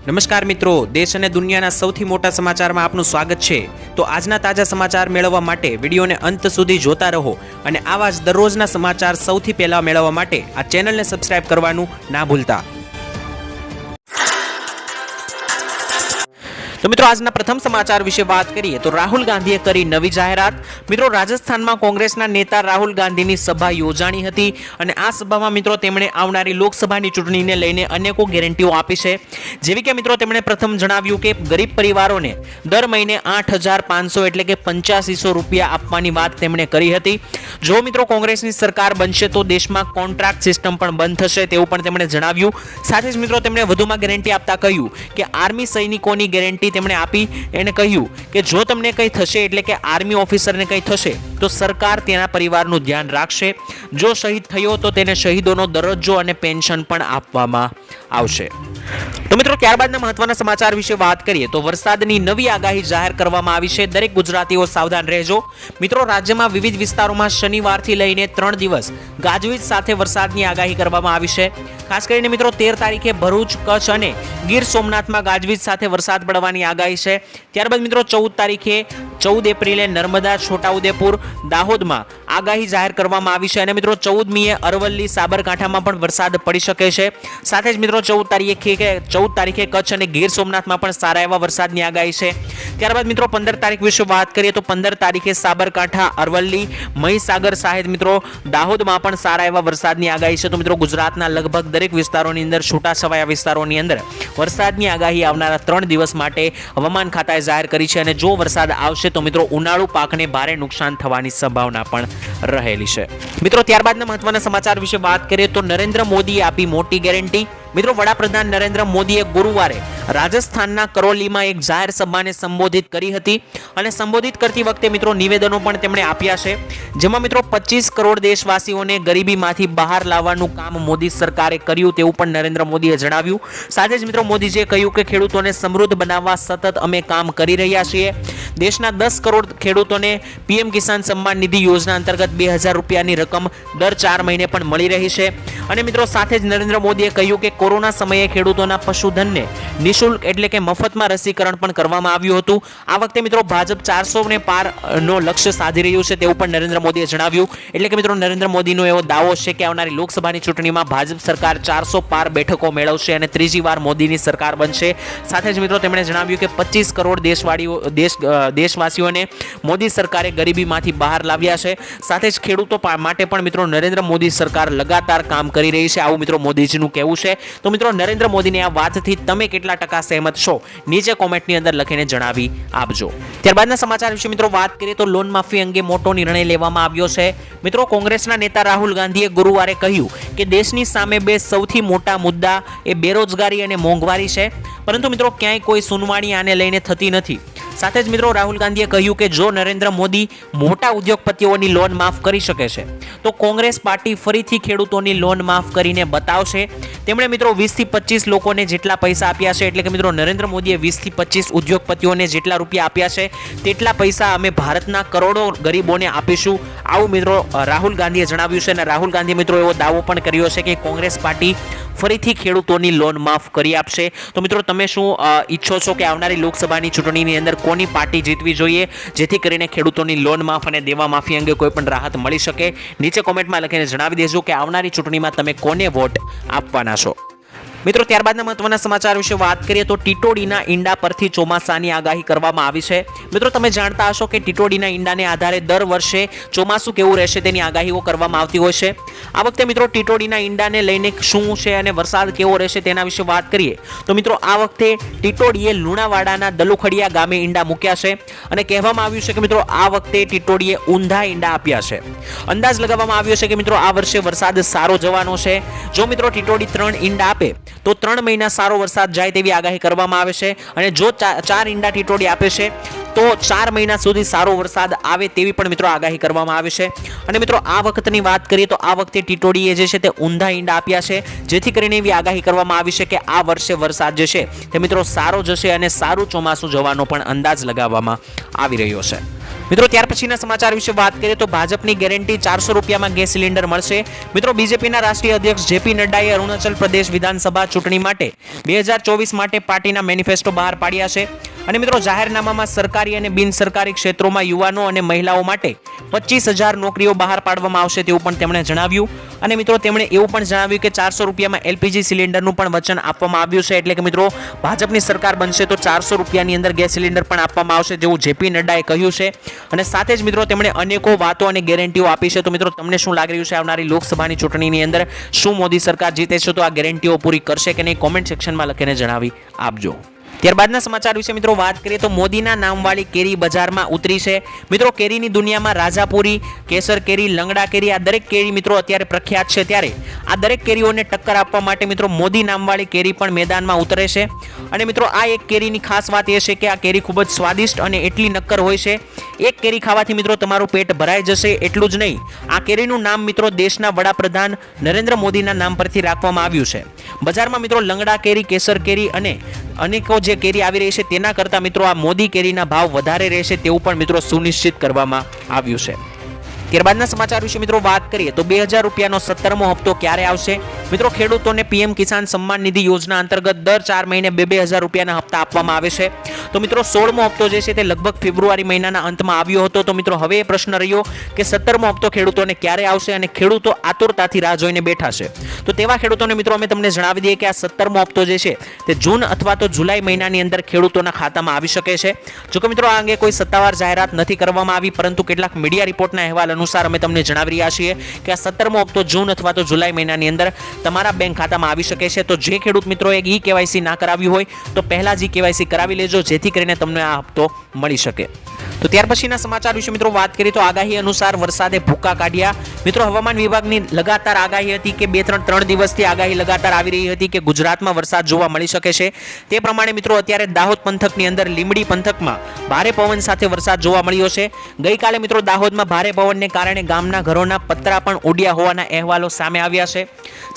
નમસ્કાર મિત્રો, દેશ અને દુનિયાના સૌથી મોટા સમાચારમાં આપનું સ્વાગત છે। તો આજના તાજા સમાચાર મેળવવા માટે વિડીયોને અંત સુધી જોતા રહો અને આવા જ દરરોજના સમાચાર સૌથી પહેલા મેળવવા માટે આ ચેનલને સબસ્ક્રાઇબ કરવાનું ના ભૂલતા। તો મિત્રો આજના પ્રથમ સમાચાર વિશે વાત કરીએ તો રાહુલ ગાંધીએ કરી નવી જાહેરાત। મિત્રો રાજસ્થાનમાં કોંગ્રેસના નેતા રાહુલ ગાંધીની સભા યોજાણી હતી અને આ સભામાં મિત્રો તેમણે આવનારી લોકસભાની ચૂંટણીને લઈને અનેકો ગેરંટીઓ આપી છે। જેવી કે મિત્રો તેમણે પ્રથમ જણાવ્યું કે ગરીબ પરિવારોને દર મહિને 8,500 એટલે કે 8500 રૂપિયા આપવાની વાત તેમણે કરી હતી। જો મિત્રો કોંગ્રેસની સરકાર બનશે તો દેશમાં કોન્ટ્રાક્ટ સિસ્ટમ પણ બંધ થશે તેવું પણ તેમણે જણાવ્યું। સાથે જ મિત્રો તેમણે વધુમાં ગેરંટી આપતા કહ્યું કે આર્મી સૈનિકોની ગેરંટી તેમણે આપી। એને કહ્યું કે જો તમને કંઈ થશે એટલે કે આર્મી ઓફિસરને કંઈ થશે તો સરકાર તેના પરિવારનું ધ્યાન રાખશે। જો શહીદ થયો તો તેને શહીદોનો દરજ્જો અને પેન્શન પણ આપવામાં આવશે। તો મિત્રો ત્યારબાદના મહત્વના સમાચાર વિશે વાત કરીએ તો વરસાદની નવી આગાહી જાહેર કરવામાં આવી છે। દરેક ગુજરાતીઓ સાવધાન રહેજો। મિત્રો રાજ્યમાં વિવિધ વિસ્તારોમાં શનિવારથી લઈને 3 દિવસ ગાજવીજ સાથે વરસાદની આગાહી કરવામાં આવી છે। ખાસ કરીને મિત્રો 13 તારીખે ભરૂચ, કચ્છ અને ગીર સોમનાથમાં ગાજવીજ સાથે વરસાદ પડવાની આગાહી છે। ત્યારબાદ મિત્રો 14 તારીખે 14 એપ્રિલે નર્મદા, છોટાઉદેપુર, દાહોદમાં આગાહી જાહેર કરવામાં આવી છે અને મિત્રો 14મીએ અરવલ્લી, સાબરકાંઠામાં પણ વરસાદ પડી શકે છે। સાથે જ મિત્રો 14 તારીખે કચ્છ અને ગીર સોમનાથમાં પણ સારા એવા વરસાદની આગાહી છે। ત્યારબાદ મિત્રો 15 તારીખ વિશે વાત કરીએ તો 15 તારીખે સાબરકાંઠા, અરવલ્લી, મહીસાગર સહિત મિત્રો દાહોદમાં પણ સારા એવા વરસાદની આગાહી છે। તો મિત્રો ગુજરાતના લગભગ દરેક વિસ્તારોની અંદર છૂટાછવાયા વિસ્તારોની અંદર વરસાદની આગાહી આવનારા 3 દિવસ માટે હવામાન ખાતાએ જાહેર કરી છે અને જો વરસાદ આવશે તો મિત્રો ઉનાળુ પાકને ભારે નુકસાન થવાની સંભાવના પણ રહેલી છે। મિત્રો ત્યારબાદના મહત્વના સમાચાર વિશે વાત કરીએ તો નરેન્દ્ર મોદીએ આપી મોટી ગેરંટી। મિત્રો વડાપ્રધાન નરેન્દ્ર મોદીએ ગુરુવારે રાજસ્થાનના કરોલીમાં એક જાહેર સભાને સંબોધિત કરી હતી અને સંબોધિત કરતી વખતે મિત્રો નિવેદનો પણ તેમણે આપ્યા છે, જેમાં મિત્રો 25 કરોડ દેશવાસીઓને ગરીબીમાંથી બહાર લાવવાનું કામ મોદી સરકારે કર્યું તેવું પણ નરેન્દ્ર મોદીએ જણાવ્યું। સાથે જ મિત્રો મોદીજીએ કહ્યું કે ખેડૂતોને સમૃદ્ધ બનાવવા સતત અમે કામ કરી રહ્યા છીએ। દેશના 10 કરોડ ખેડૂતોને પીએમ કિસાન સન્માન નિધિ યોજના અંતર્ગત 2000 રૂપિયાની રકમ દર 4 મહિને પણ મળી રહી છે। અને મિત્રો સાથે જ નરેન્દ્ર મોદીએ કહ્યું કે કોરોના સમયે ખેડૂતોના પશુધનને નિઃશુલ્ક એટલે કે મફતમાં રસીકરણ પણ કરવામાં આવ્યું હતું। આ વખતે મિત્રો ભાજપ 400 ને પાર નો લક્ષ્ય સાધી રહ્યું છે તેવું પણ નરેન્દ્ર મોદીએ જણાવ્યું। એટલે કે મિત્રો નરેન્દ્ર મોદીનો એવો દાવો છે કે આવનારી લોકસભાની ચૂંટણીમાં ભાજપ સરકાર 400 પાર બેઠકો મેળવશે અને ત્રીજી વાર મોદીની સરકાર બનશે। સાથે જ મિત્રો તેમણે જણાવ્યું કે 25 કરોડ દેશવાસીઓને મોદી સરકારે ગરીબીમાંથી બહાર લાવ્યા છે। સાથે જ ખેડૂતો માટે પણ મિત્રો નરેન્દ્ર મોદી સરકાર લગાતાર કામ કરી રહી છે આવું મિત્રો મોદીજીનું કહેવું છે। તો મિત્રો નરેન્દ્ર મોદીની આ વાતથી તમે કેટલા ટકા સહેમત છો નીચે કોમેન્ટની અંદર લખીને જણાવી આપજો। ત્યારબાદના સમાચાર વિશે મિત્રો વાત કરીએ તો લોન માફી અંગે મોટો નિર્ણય લેવામાં આવ્યો છે। મિત્રો કોંગ્રેસના નેતા રાહુલ ગાંધીએ ગુરુવારે કહ્યું કે દેશની સામે બે સૌથી મોટા મુદ્દા એ બેરોજગારી અને મોંઘવારી છે, પરંતુ મિત્રો ક્યાંય કોઈ સુનવાણી આને લઈને થતી નથી। સાથે જ મિત્રો રાહુલ ગાંધીએ કહ્યું કે જો નરેન્દ્ર મોદી મોટા ઉદ્યોગપતિઓની લોન માફ કરી શકે છે તો કોંગ્રેસ પાર્ટી ફરીથી ખેડૂતોની લોન માફ કરીને બતાવશે। તેમણે મિત્રો 20 થી 25 લોકોને જેટલા પૈસા આપ્યા છે એટલે કે મિત્રો નરેન્દ્ર મોદીએ 20 થી 25 ઉદ્યોગપતિઓને જેટલા રૂપિયા આપ્યા છે તેટલા પૈસા અમે ભારતના કરોડો ગરીબોને આપીશું આવું મિત્રો રાહુલ ગાંધીએ જણાવ્યું છે। અને રાહુલ ગાંધી મિત્રો એવો દાવો પણ કર્યો છે કે કોંગ્રેસ પાર્ટી ફરીથી ખેડૂતોની લોન માફ કરી આપશે। તો મિત્રો તમે શું ઈચ્છો છો કે આવનારી લોકસભાની ચૂંટણીની અંદર કોની પાર્ટી જીતવી જોઈએ જેથી કરીને ખેડૂતોની લોન માફ અને દેવા માફી અંગે કોઈ પણ રાહત મળી શકે? નીચે કોમેન્ટમાં લખીને જણાવી દેજો કે આવનારી ચૂંટણીમાં તમે કોને વોટ આપવાના છો। મિત્રો ત્યારબાદના મહત્વના સમાચાર વિશે વાત કરીએ તો ટીટોડીના ઈંડા પરથી ચોમાસાની આગાહી કરવામાં આવી છે। મિત્રો તમે જાણતા હશો કે ટીટોડીના ઈંડાને આધારે દર વર્ષે ચોમાસું કેવું રહેશે તેની આગાહીઓ કરવામાં આવતી હોય છે। આ વખતે મિત્રો ટીટોડીના ઈંડાને લઈને શું છે અને વરસાદ કેવો રહેશે તેના વિશે વાત કરીએ તો મિત્રો આ વખતે ટીટોડીએ લુણાવાડાના દલુખડિયા ગામે ઈંડા મૂક્યા છે અને કહેવામાં આવ્યું છે કે મિત્રો આ વખતે ટીટોડીએ ઊંધા ઈંડા આપ્યા છે। અંદાજ લગાવવામાં આવ્યો છે કે મિત્રો આ વર્ષે વરસાદ સારો જવાનો છે। જો મિત્રો ટીટોડી 3 ઈંડા આપે તો 3 મહિના સારો વરસાદ જાય તેવી આગાહી કરવામાં આવે છે અને જો 4 ઈંડા ટીટોડી આપે છે તો 4 મહિના સુધી સારો વરસાદ આવે તેવી પણ મિત્રો આગાહી કરવામાં આવે છે। અને મિત્રો આ વખતની વાત કરીએ તો આ વખતે ટીટોડીએ જે છે તે ઊંધા ઈંડા આપ્યા છે જેથી કરીને એવી આગાહી કરવામાં આવી છે કે આ વર્ષે વરસાદ જે છે તે મિત્રો સારો જશે અને સારું ચોમાસું જવાનો પણ અંદાજ લગાવવામાં આવી રહ્યો છે। મિત્રો ત્યાર પછીના સમાચાર વિશે વાત કરીએ તો ભાજપની ગેરંટી 400 રૂપિયામાં ગેસ સિલિન્ડર મળશે. મિત્રો બીજેપીના રાષ્ટ્રીય અધ્યક્ષ જેપી નડ્ડાએ અરુણાચલ પ્રદેશ વિધાનસભા ચૂંટણી માટે 2024 માટે પાર્ટીના મેનિફેસ્ટો બહાર પાડ્યા છે. અને મિત્રો જાહેરનામામાં સરકારી અને બિન સરકારી ક્ષેત્રોમાં યુવાનો અને મહિલાઓ માટે 25,000 નોકરીઓ બહાર પાડવામાં આવશે તેવું પણ તેમણે જણાવ્યું. અને મિત્રો તેમણે એવું પણ જણાવ્યું કે 400 રૂપિયામાં એલપીજી સિલિન્ડરનું પણ વચન આપવામાં આવ્યું છે. એટલે કે મિત્રો ભાજપની સરકાર બનશે તો 400 રૂપિયાની અંદર ગેસ સિલિન્ડર પણ આપવામાં આવશે જેવું જેપી નડ્ડાએ કહ્યું છે. અને સાથે જ મિત્રો તેમણે અનેકો વાતો અને ગેરંટીઓ આપી છે. તો મિત્રો તમને શું લાગી રહ્યું છે આવનારી લોકસભાની ચૂંટણીની અંદર શું મોદી સરકાર જીતે છે તો આ ગેરંટીઓ પૂરી કરશે કે નહીં કોમેન્ટ સેક્શનમાં લખીને જણાવી આપજો. ત્યારબાદના સમાચાર વિશે મિત્રો વાત કરીએ તો મોદીના નામવાળી કેરી બજારમાં ઉતરી છે. મિત્રો કેરીની દુનિયામાં રાજાપુરી, કેસર કેરી, લંગડા કેરી આ દરેક કેરી મિત્રો અત્યારે પ્રખ્યાત છે. ત્યારે આ દરેક કેરીઓને ટક્કર આપવા માટે મિત્રો મોદી નામવાળી કેરી પણ મેદાનમાં ઉતરે છે. અને મિત્રો આ એક કેરીની ખાસ વાત એ છે કે આ કેરી ખૂબ જ સ્વાદિષ્ટ અને એટલી નક્કર હોય છે. એક કેરી ખાવાથી મિત્રો તમારું પેટ ભરાઈ જશે. એટલું જ નહીં, આ કેરીનું નામ મિત્રો દેશના વડાપ્રધાન નરેન્દ્ર મોદીના નામ પરથી રાખવામાં આવ્યું છે. બજારમાં મિત્રો લંગડા કેરી, કેસર કેરી અને અનેકો જે કેરી આવી રહી છે તેના કરતા મિત્રો આ મોદી કેરીના ભાવ વધારે રહેશે તેવું પણ મિત્રો સુનિશ્ચિત કરવામાં આવ્યું છે. ત્યારબાદના સમાચાર વિશે મિત્રો વાત કરીએ તો 2000 રૂપિયાનો 17મો હપ્તો ક્યારે આવશે. મિત્રો ખેડૂતોને પીએમ કિસાન સન્માન નિધિ યોજના અંતર્ગત દર 4 મહિને 2,000 રૂપિયાના હપ્તા આપવામાં આવે છે. તો મિત્રો 16મો હપ્તો જે છે તે લગભગ ફેબ્રુઆરી મહિનાના અંતમાં આવ્યો હતો. તો મિત્રો હવે એ પ્રશ્ન રહ્યો કે 17મો હપ્તો ખેડૂતોને ક્યારે આવશે અને ખેડૂતો આતુરતાથી રાહ જોઈને બેઠા છે. તો તેવા ખેડૂતોને મિત્રો અમે તમને જણાવી દઈએ કે આ 17મો હપ્તો જે છે તે જૂન અથવા તો જુલાઈ મહિનાની અંદર ખેડૂતોના ખાતામાં આવી શકે છે. જોકે મિત્રો આ અંગે કોઈ સત્તાવાર જાહેરાત નથી કરવામાં આવી, પરંતુ કેટલાક મીડિયા રિપોર્ટના અહેવાલ અનુસાર અમે તમને જણાવી રહ્યા છીએ કે આ 17મો હપ્તો જૂન અથવા તો જુલાઈ મહિનાની અંદર તમારા બેંક ખાતામાં આવી શકે છે. તો જે ખેડૂત મિત્રોએ ઈ કેવાયસી ના કરાવ્યું હોય તો પહેલા જ ઈ કેવાયસી કરાવી લેજો જેથી કરીને તમને આ હપ્તો મળી શકે. તો ત્યાર પછીના સમાચાર વિશે મિત્રો વાત કરીએ તો આગાહી અનુસાર વરસાદે ભૂક્કા કાઢ્યા. મિત્રો હવામાન વિભાગની લગાતાર આગાહી હતી કે 3 દિવસથી આગાહી લગાતાર આવી રહી હતી કે ગુજરાતમાં વરસાદ જોવા મળી શકે છે. તે પ્રમાણે મિત્રો અત્યારે દાહોદ પંથકની અંદર લીંબડી પંથકમાં ભારે પવન સાથે વરસાદ જોવા મળ્યો છે. ગઈકાલે મિત્રો દાહોદમાં ભારે પવનને કારણે ગામના ઘરોના પતરા પણ ઉડ્યા હોવાના અહેવાલો સામે આવ્યા છે.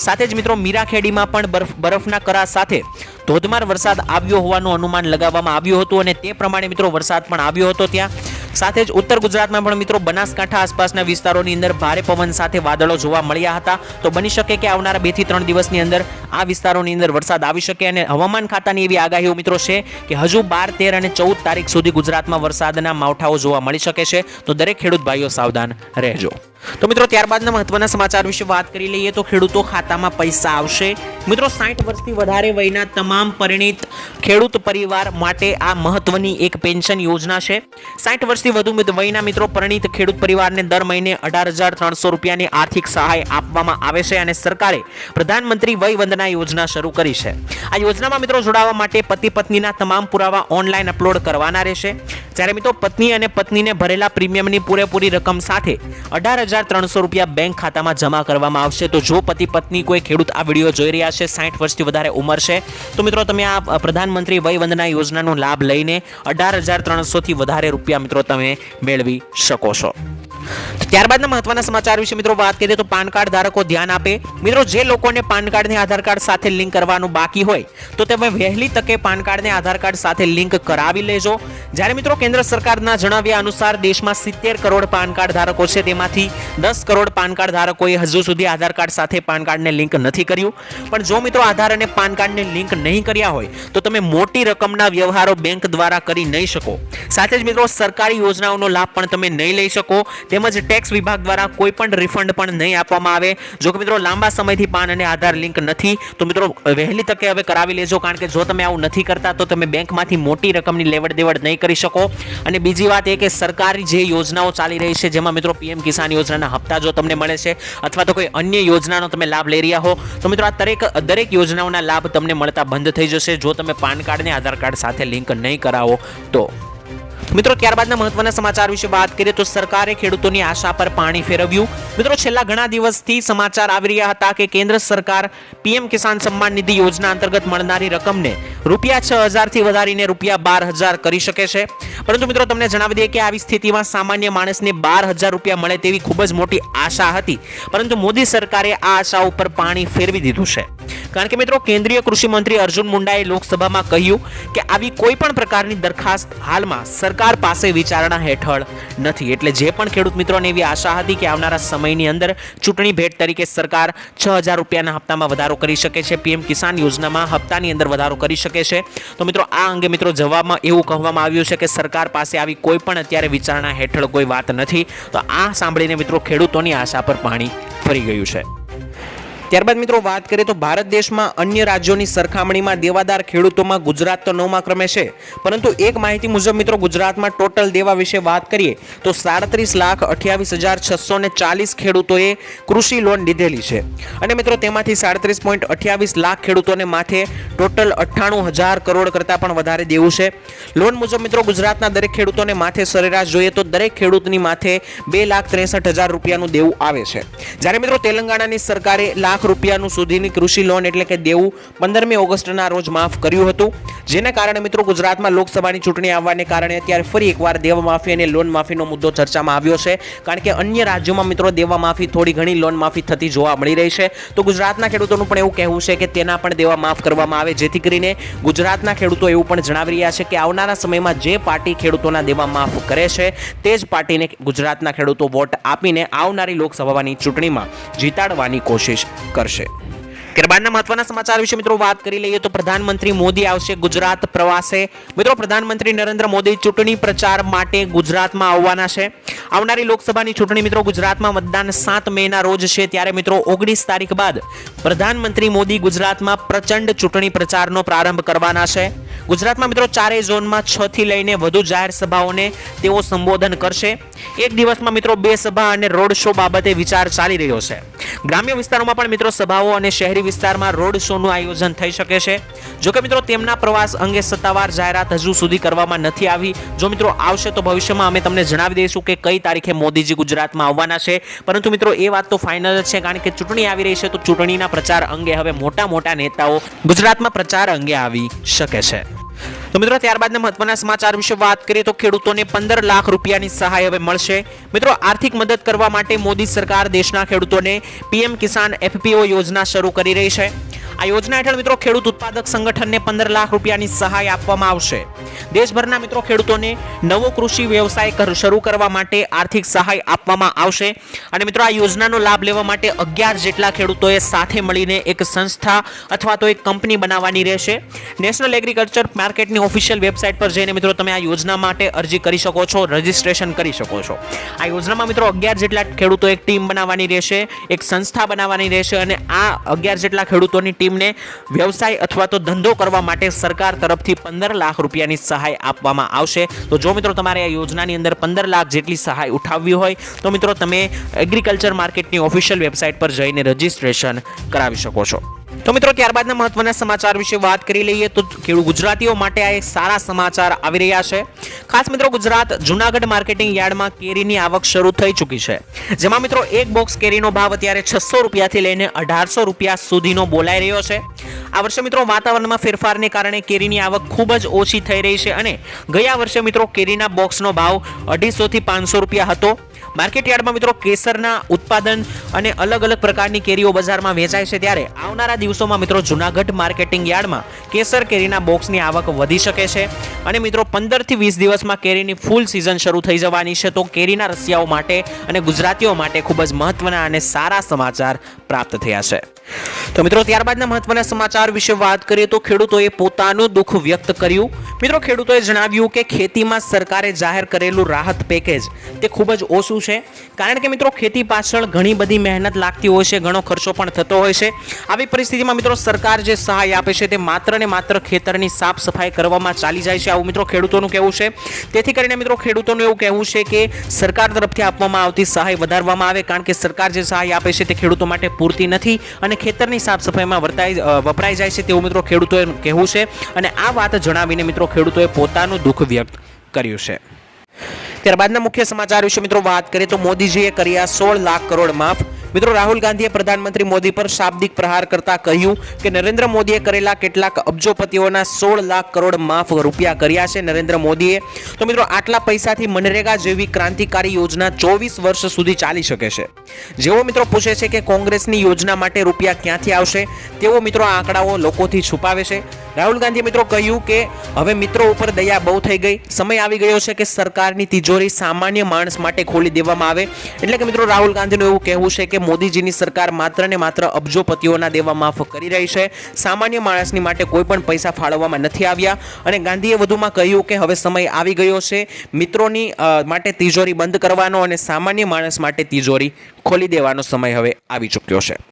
સાથે જ મિત્રો મીરાખેડીમાં પણ બરફના કરા સાથે ધોધમાર વરસાદ આવ્યો હોવાનું અનુમાન લગાવવામાં આવ્યું હતું અને તે પ્રમાણે મિત્રો વરસાદ પણ આવ્યો હતો ત્યાં. સાથે જ ઉત્તર ગુજરાતમાં પણ મિત્રો બનાસકાંઠા આસપાસના વિસ્તારોની અંદર ભારે પવન સાથે વાદળો જોવા મળ્યા હતા. તો બની શકે કે આવનારા 2 થી 3 દિવસની અંદર આ વિસ્તારોની અંદર વરસાદ આવી શકે. અને હવામાન ખાતાની એવી આગાહીઓ મિત્રો છે કે હજુ 12, 13 અને 14 તારીખ સુધી ગુજરાતમાં વરસાદના માવઠાઓ જોવા મળી શકે છે. તો દરેક ખેડૂત ભાઈઓ સાવધાન રહેજો. તો મિત્રો ત્યારબાદના મહત્વના સમાચાર વિશે વાત કરી લઈએ તો ખેડૂતો ખાતામાં પૈસા આવશે. મિત્રો 60 વર્ષથી વધારે વયના તમામ પરિણીત ખેડૂત પરિવાર માટે આ મહત્વની એક પેન્શન યોજના છે. 60 વર્ષથી વધુ વયના મિત્રો પરિણીત ખેડૂત પરિવારને દર મહિને 18,300 રૂપિયાની આર્થિક સહાય આપવામાં આવે છે. અને સરકારે પ્રધાનમંત્રી વય વંદના યોજના શરૂ કરી છે. આ યોજનામાં મિત્રો જોડાવા માટે પતિ પત્નીના તમામ પુરાવા ઓનલાઈન અપલોડ કરવાના રહેશે. જ્યારે મિત્રો પત્ની અને પત્નીને ભરેલા પ્રીમિયમની પૂરેપૂરી રકમ સાથે 18,300 રૂપિયા બેંક ખાતામાં જમા કરવામાં આવશે. તો જો પતિ પત્ની કોઈ ખેડૂત આ વિડીયો જોઈ રહ્યા છે, 60 વર્ષથી વધારે ઉંમર છે, તો મિત્રો તમે આ પ્રધાનમંત્રી વય વંદના યોજનાનો લાભ લઈને 18,300 થી વધારે રૂપિયા મિત્રો તમે મેળવી શકો છો. ત્યારબાદના મહત્વના સમાચાર વિશે મિત્રો વાત કરીએ તો પાન કાર્ડ ધારકો ધ્યાન આપે. મિત્રો જે લોકોને પાન કાર્ડને આધાર કાર્ડ સાથે લિંક કરવાનું બાકી હોય તો તમે વહેલી તકે પાન કાર્ડને આધાર કાર્ડ સાથે લિંક કરાવી લેજો. જ્યારે મિત્રો કેન્દ્ર સરકારના જણાવ્યા અનુસાર દેશમાં 70 કરોડ પાન કાર્ડ ધારકો છે, તેમાંથી 10 કરોડ પાન કાર્ડ ધારકોએ હજુ સુધી આધાર કાર્ડ સાથે પાન કાર્ડને લિંક નથી કર્યું. પણ જો મિત્રો આધાર અને પાન કાર્ડને લિંક નહીં કર્યા હોય તો તમે મોટી રકમના વ્યવહારો બેંક દ્વારા કરી નહીં શકો. સાથે જ મિત્રો સરકારી યોજનાઓનો લાભ પણ તમે નહીં લઈ શકો. તેમજ ટેક્સ વિભાગ દ્વારા કોઈ પણ રિફંડ પણ નહીં આપવામાં આવે. જો કે મિત્રો લાંબા સમયથી પાન અને આધાર લિંક નથી તો મિત્રો વહેલી તકે હવે કરાવી લેજો, કારણ કે જો તમે આવું નથી કરતા તો તમે બેંકમાંથી મોટી રકમની લેવડ દેવડ નહીં કરી શકો. અને બીજી વાત એ કે સરકારી જે યોજનાઓ ચાલી રહી છે જેમાં મિત્રો પીએમ કિસાન યોજનાના હપ્તા જો તમને મળે છે અથવા તો કોઈ અન્ય યોજનાનો તમે લાભ લઈ રહ્યા હો તો મિત્રો આ દરેક યોજનાઓના લાભ તમને મળતા બંધ થઈ જશે જો તમે પાન કાર્ડને આધાર કાર્ડ સાથે લિંક નહીં કરાવો તો. મિત્રો ત્યારબાદના મહત્વના સમાચાર વિશે વાત કરીએ તો સરકારે ખેડૂતોની આશા પર પાણી ફેરવ્યું. મિત્રો છેલ્લા ઘણા દિવસથી સમાચાર આવી રહ્યા હતા કે કેન્દ્ર સરકાર પીએમ કિસાન સન્માન નિધિ યોજના અંતર્ગત મળનારી રકમને ₹6,000 થી વધારીને ₹12,000 કરી શકે છે. પરંતુ મિત્રો તમને જણાવી દઈએ કે આવી સ્થિતિમાં સામાન્ય માણસને 12,000 રૂપિયા મળે તેવી ખૂબ જ મોટી આશા હતી, પરંતુ મોદી સરકારે આ આશા ઉપર પાણી ફેરવી દીધું છે. કારણ કે મિત્રો કેન્દ્રીય કૃષિ મંત્રી અર્જુન મુંડાએ લોકસભામાં કહ્યું કે આવી કોઈ પણ પ્રકારની દરખાસ્ત હાલમાં સરકાર પાસે વિચારણા હેઠળ નથી. એટલે જે પણ ખેડૂત મિત્રોને એવી આશા હતી કે આવનારા સમયની અંદર ચૂંટણી ભેટ તરીકે સરકાર 6,000 રૂપિયાના હપ્તામાં વધારો કરી શકે છે, પીએમ કિસાન યોજનામાં હપ્તાની અંદર વધારો કરી શકે છે, તો મિત્રો આ અંગે મિત્રો જવાબમાં એવું કહેવામાં આવ્યું છે કે સરકાર પાસે આવી કોઈ પણ અત્યારે વિચારણા હેઠળ કોઈ વાત નથી. તો આ સાંભળીને મિત્રો ખેડૂતોની આશા પર પાણી ફરી ગયું છે. ત્યારબાદ મિત્રો વાત કરીએ તો ભારત દેશમાં અન્ય રાજ્યોની સરખામણીમાં દેવાદાર ખેડૂતોમાં ગુજરાત તો 9મા ક્રમે છે, પરંતુ એક માહિતી મુજબ મિત્રો ગુજરાતમાં ટોટલ દેવા વિશે વાત કરીએ તો 37,28,640 ખેડૂતોએ કૃષિ લોન લીધેલી છે. અને મિત્રો તેમાંથી 37.28 લાખ ખેડૂતોને માથે ટોટલ 98,000 કરોડ કરતાં પણ વધારે દેવું છે. લોન મુજબ મિત્રો ગુજરાતના દરેક ખેડૂતોને માથે સરેરાશ જોઈએ તો દરેક ખેડૂતની માથે 2,63,000 રૂપિયાનું દેવું આવે છે. જ્યારે મિત્રો તેલંગાણાની સરકારે લાખ રૂપિયાનું સુધીની કૃષિ લોન એટલે કે દેવું 15મી ઓગસ્ટના રોજ માફ કર્યું હતું, જેના કારણે મિત્રો ગુજરાતમાં લોકસભાની ચૂંટણી આવવાને કારણે અત્યારે ફરી એકવાર દેવા માફી અને લોન માફીનો મુદ્દો ચર્ચામાં આવ્યો છે. કારણ કે અન્ય રાજ્યોમાં મિત્રો દેવા માફી થોડી ઘણી લોન માફી થતી જોવા મળી રહી છે, તો ગુજરાતના ખેડૂતોનું પણ એવું કહેવું છે કે તેના પણ દેવા માફ કરવામાં આવે, જેથી કરીને ગુજરાતના ખેડૂતો એવું પણ જણાવી રહ્યા છે કે આવનારા સમયમાં જે પાર્ટી ખેડૂતોના દેવા માફ કરે છે તે જ પાર્ટીને ગુજરાતના ખેડૂતો વોટ આપીને આવનારી લોકસભાની ચૂંટણીમાં જીતાડવાની કોશિશ કરશે. ત્યારબાદના મહત્વના સમાચાર વિશે મિત્રો વાત કરી લઈએ તો પ્રધાનમંત્રી મોદી આવશે ગુજરાત પ્રવાસે. મિત્રો પ્રધાનમંત્રી નરેન્દ્ર મોદી ચૂંટણી પ્રચાર માટે ગુજરાતમાં આવવાના છે. આવનારી લોકસભાની ચૂંટણી મિત્રો ગુજરાતમાં મતદાન 7 મેના રોજ છે, ત્યારે મિત્રો 19 તારીખ બાદ પ્રધાનમંત્રી મોદી ગુજરાતમાં પ્રચંડ ચૂંટણી પ્રચારનો પ્રારંભ કરવાના છે. ગુજરાતમાં મિત્રો 4 ઝોનમાં 6 થી લઈને વધુ જાહેર સભાઓને તેઓ સંબોધન કરશે. એક દિવસમાં મિત્રો 2 સભા અને રોડ શો બાબતે વિચાર ચાલી રહ્યો છે. ગ્રામ્ય વિસ્તારોમાં પણ મિત્રો સભાઓ અને શહેરી વિસ્તારમાં રોડ શોનું આયોજન થઈ શકે છે. જોકે મિત્રો તેમના પ્રવાસ અંગે સત્તાવાર જાહેરાત હજુ સુધી કરવામાં નથી આવી. જો મિત્રો આવશે તો ભવિષ્યમાં અમે તમને જણાવી દઈશું કે કઈ તારીખે મોદીજી ગુજરાતમાં આવવાના છે, પરંતુ મિત્રો એ વાત તો ફાઇનલ જ છે, કારણ કે ચૂંટણી આવી રહી છે તો ચૂંટણીના પ્રચાર અંગે હવે મોટા નેતાઓ ગુજરાતમાં પ્રચાર અંગે આવી શકે છે. તો મિત્રો ત્યારબાદના મહત્વના સમાચાર વિશે વાત કરીએ તો ખેડૂતોને 15 લાખ રૂપિયાની સહાય હવે મળશે. મિત્રો આર્થિક મદદ કરવા માટે મોદી સરકાર દેશના ખેડૂતોને પીએમ કિસાન FPO યોજના શરૂ કરી રહી છે. આ યોજના હેઠળ મિત્રો ખેડૂત ઉત્પાદક સંગઠનને 15 લાખ રૂપિયાની સહાય આપવામાં આવશે. દેશભરના મિત્રો ખેડૂતોને નવો કૃષિ વ્યવસાય શરૂ કરવા માટે આર્થિક સહાય આપવામાં આવશે. અને મિત્રો આ યોજનાનો લાભ લેવા માટે 11 જેટલા ખેડૂતોએ સાથે મળીને એક સંસ્થા અથવા તો એક કંપની બનાવવાની રહેશે. નેશનલ એગ્રીકલ્ચર માર્કેટની ઓફિશિયલ વેબસાઇટ પર જઈને મિત્રો તમે આ યોજના માટે અરજી કરી શકો છો, રજીસ્ટ્રેશન કરી શકો છો. આ યોજનામાં મિત્રો 11 જેટલા ખેડૂતો એક ટીમ બનાવવાની રહેશે, એક સંસ્થા બનાવવાની રહેશે, અને આ 11 જેટલા ખેડૂતોની ટીમને વ્યવસાય અથવા તો ધંધો કરવા માટે સરકાર તરફથી 15 લાખ રૂપિયાની સહાય આપવામાં આવશે. તો જો મિત્રો તમારે આ યોજનાની અંદર 15 લાખ જેટલી સહાય ઉઠાવવી હોય તો મિત્રો તમે એગ્રીકલ્ચર માર્કેટની ઓફિશિયલ વેબસાઇટ પર જઈને રજીસ્ટ્રેશન કરાવી શકો છો. તો મિત્રો ત્યારબાદના મહત્વના સમાચાર વિશે વાત કરી લઈએ તો ગુજરાતીઓ માટે આ એક સારા સમાચાર આવી રહ્યા છે. ખાસ મિત્રો ગુજરાત જૂનાગઢ માર્કેટિંગ યાર્ડમાં કેરીની આવક શરૂ થઈ ચૂકી છે, જેમાં મિત્રો એક બોક્સ કેરીનો ભાવ અત્યારે 600 રૂપિયાથી લઈને 1800 રૂપિયા સુધીનો બોલાઈ રહ્યો છે. આ વર્ષે મિત્રો વાતાવરણમાં ફેરફારને કારણે કેરીની આવક ખૂબ જ ઓછી થઈ રહી છે, અને ગયા વર્ષે મિત્રો કેરીના બોક્સનો ભાવ 250 થી 500 રૂપિયા હતો. માર્કેટ યાર્ડમાં મિત્રો કેસરના ઉત્પાદન અને અલગ પ્રકારની કેરીઓ બજારમાં વેચાય છે, ત્યારે આવનારા દિવસોમાં મિત્રો જૂનાગઢ માર્કેટિંગ યાર્ડમાં કેસર કેરીના બોક્સની આવક વધી શકે છે. અને મિત્રો 15 થી 20 દિવસમાં કેરીની ફૂલ સિઝન શરૂ થઈ જવાની છે, તો કેરીના રસિયાઓ માટે અને ગુજરાતીઓ માટે ખૂબ જ મહત્વના અને સારા સમાચાર પ્રાપ્ત થયા છે. તો મિત્રો ત્યારબાદના મહત્વના સમાચાર વિશે વાત કરીએ તો ખેડૂતોએ પોતાનું દુઃખ વ્યક્ત કર્યું. મિત્રો ખેડૂતોએ જણાવ્યું કે ખેતીમાં સરકારે જાહેર કરેલું રાહત પેકેજ તે ખૂબ જ ઓછું છે, કારણ કે મિત્રો ખેતી પાછળ ઘણી બધી મહેનત લાગતી હોય છે, ઘણો ખર્ચો પણ થતો હોય છે. આવી પરિસ્થિતિમાં મિત્રો સરકાર જે સહાય આપે છે તે માત્ર ને માત્ર ખેતરની સાફ સફાઈ કરવામાં ચાલી જાય છે, આવું મિત્રો ખેડૂતોનું કહેવું છે. તેથી કરીને મિત્રો ખેડૂતોનું એવું કહેવું છે કે સરકાર તરફથી આપવામાં આવતી સહાય વધારવામાં આવે, કારણ કે સરકાર જે સહાય આપે છે તે ખેડૂતો માટે પૂરતી નથી અને ખેતરની સાફ સફાઈમાં વપરાઈ જાય છે તેવું મિત્રો ખેડૂતોએ કહેવું છે. અને આ વાત જણાવીને મિત્રો ખેડૂતોએ પોતાનું દુઃખ વ્યક્ત કર્યું છે. ત્યારબાદના મુખ્ય સમાચાર વિશે મિત્રો વાત કરીએ તો મોદીજીએ કર્યા 16 લાખ કરોડ માફ. મિત્રો રાહુલ ગાંધીએ પ્રધાનમંત્રી મોદી પર શાબ્દિક પ્રહાર કરતા કહ્યું કે નરેન્દ્ર મોદીએ કરેલા કેટલાક અબજોપતિઓના 16 લાખ કરોડ માફ રૂપિયા કર્યા છે નરેન્દ્ર મોદીએ. તો મિત્રો આટલા પૈસાથી મનરેગા જેવી ક્રાંતિકારી યોજના 24 વર્ષ સુધી ચાલી શકે છે. જેઓ મિત્રો પૂછે છે કે કોંગ્રેસની યોજના માટે રૂપિયા ક્યાંથી આવશે, તેઓ મિત્રો આ આંકડાઓ લોકોથી છુપાવે છે. રાહુલ ગાંધીએ મિત્રો કહ્યું કે હવે મિત્રો ઉપર દયા બહુ થઈ ગઈ, સમય આવી ગયો છે કે સરકારની તિજોરી સામાન્ય માણસ માટે ખોલી દેવામાં આવે. એટલે કે મિત્રો રાહુલ ગાંધીનું એવું કહેવું છે કે મોદીજીની સરકાર માત્ર ને માત્ર અબજોપતિઓના દેવા માફ કરી રહી છે, સામાન્ય માણસની માટે કોઈ પણ પૈસા ફાળવવામાં નથી આવ્યા. અને ગાંધીએ વધુમાં કહ્યું કે હવે સમય આવી ગયો છે મિત્રોની માટે તિજોરી બંધ કરવાનો અને સામાન્ય માણસ માટે તિજોરી ખોલી દેવાનો સમય હવે આવી ચૂક્યો છે.